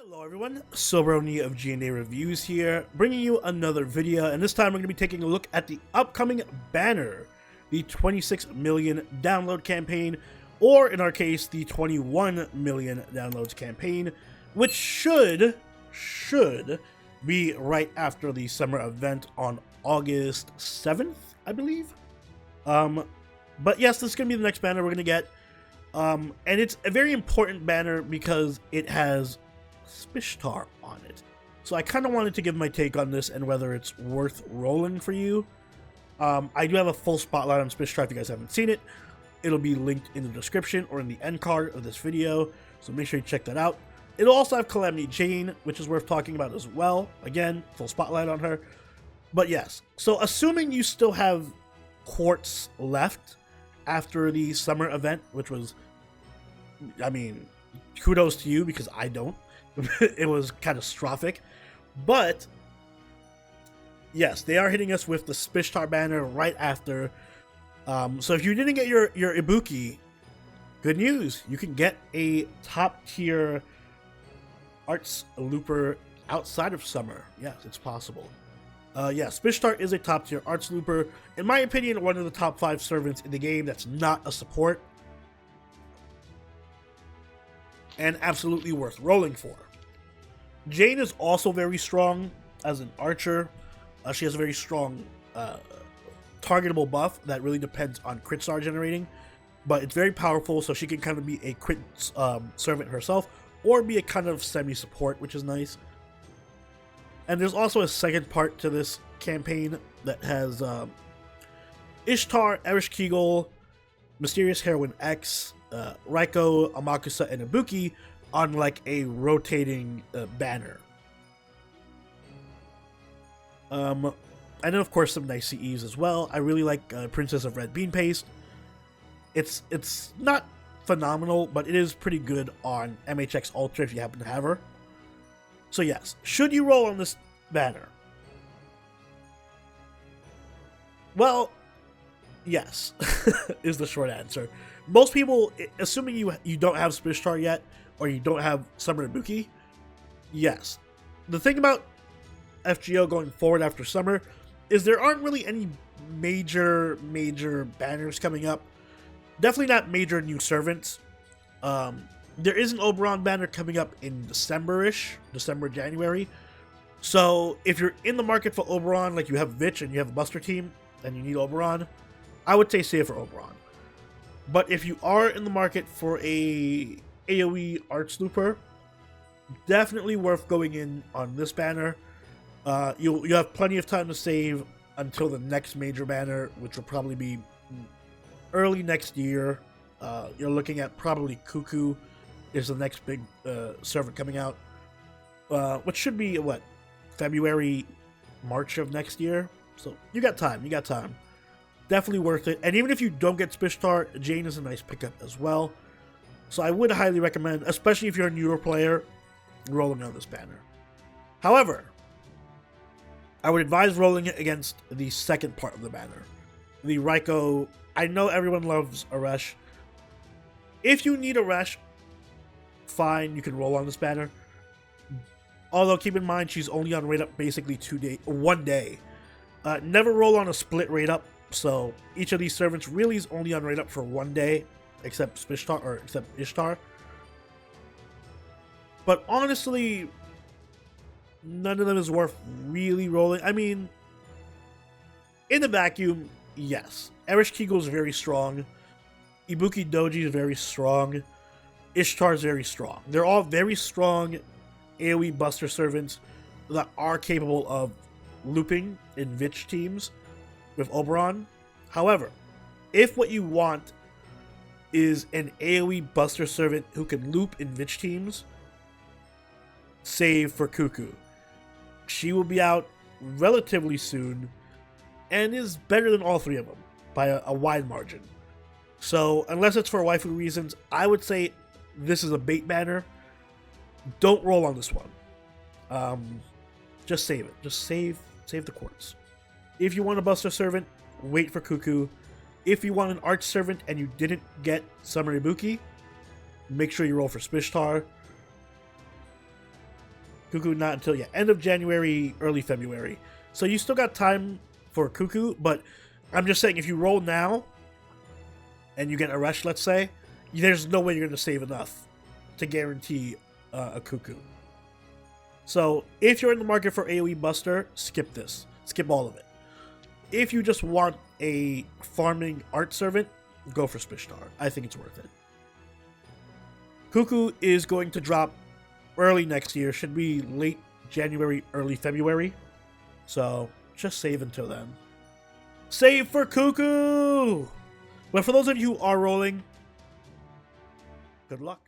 Hello everyone, Sobroni of G&A Reviews here, bringing you another video, and this time we're going to be taking a look at the upcoming banner, the 26 million download campaign, or in our case, the 21 million downloads campaign, which should be right after the summer event on August 7th, I believe. But yes, this is going to be the next banner we're going to get, and it's a very important banner because it has Spishtar on it. So I kind of wanted to give my take on this and whether it's worth rolling for you. I do have a full spotlight on Spishtar if you guys haven't seen it. It'll be linked in the description or in the end card of this video, so make sure you check that out. It'll also have Calamity Jane, which is worth talking about as well. Again, full spotlight on her. But yes, so assuming you still have quartz left after the summer event, which was, I mean, kudos to you because I don't. It was catastrophic, but yes, they are hitting us with the Spishtar banner right after. So if you didn't get your Ibuki, good news, you can get a top tier arts looper outside of summer. Yes, it's possible. Yeah, Spishtar is a top tier arts looper. In my opinion, one of the top 5 servants in the game that's not a support, and absolutely worth rolling for. Jane is also very strong as an archer. She has a very strong targetable buff that really depends on crit star generating, but it's very powerful, so she can kind of be a crit servant herself or be a kind of semi-support, which is nice. And there's also a second part to this campaign that has Ishtar, Ereshkigal, Mysterious Heroine X, Raiko, Amakusa, and Ibuki on like a rotating banner. And then of course some nice CEs as well. I really like Princess of Red Bean Paste. It's not phenomenal, but it is pretty good on MHX Ultra if you happen to have her. So yes, should you roll on this banner? Well, yes, is the short answer. Most people, assuming you don't have Spishtar yet, or you don't have Summer Ibuki, yes. The thing about FGO going forward after summer is there aren't really any major banners coming up. Definitely not major new servants. There is an Oberon banner coming up in December-ish, December, January. So if you're in the market for Oberon, like you have Vich and you have a Buster team, and you need Oberon, I would say save for Oberon. But if you are in the market for a AoE Arts Looper, definitely worth going in on this banner. You have plenty of time to save until the next major banner, which will probably be early next year. You're looking at probably Cuckoo is the next big servant coming out, which should be what, February, March of next year. So you got time. Definitely worth it. And even if you don't get Spishtar, Jane is a nice pickup as well. So I would highly recommend, especially if you're a newer player, rolling on this banner. However, I would advise rolling it against the second part of the banner. The Raiko. I know everyone loves Aresh. If you need Aresh, fine, you can roll on this banner. Although keep in mind she's only on rate up basically 1 day. Never roll on a split rate up. So each of these servants really is only on rate up for 1 day, except Spishtar or except Ishtar. But honestly, none of them is worth really rolling. I mean, in the vacuum, yes. Ereshkigal is very strong. Ibuki Doji is very strong. Ishtar is very strong. They're all very strong AoE Buster servants that are capable of looping in Vich teams with Oberon. However, if what you want is an AoE Buster servant who can loop in Vich teams, save for Cuckoo. She will be out relatively soon and is better than all 3 of them by a wide margin. So unless it's for waifu reasons, I would say this is a bait banner. Don't roll on this one. Just save it. Just save the quartz. If you want a Buster servant, wait for Cuckoo. If you want an Arch servant and you didn't get Summer Ibuki, make sure you roll for Spishtar. Cuckoo not until, yeah, end of January, early February. So you still got time for Cuckoo, but I'm just saying if you roll now and you get a rush, let's say, there's no way you're going to save enough to guarantee a Cuckoo. So if you're in the market for AoE Buster, skip this. Skip all of it. If you just want a farming art servant, go for Spishtar. I think it's worth it. Cuckoo is going to drop early next year. Should be late January, early February. So just save until then. Save for Cuckoo! But for those of you who are rolling, good luck.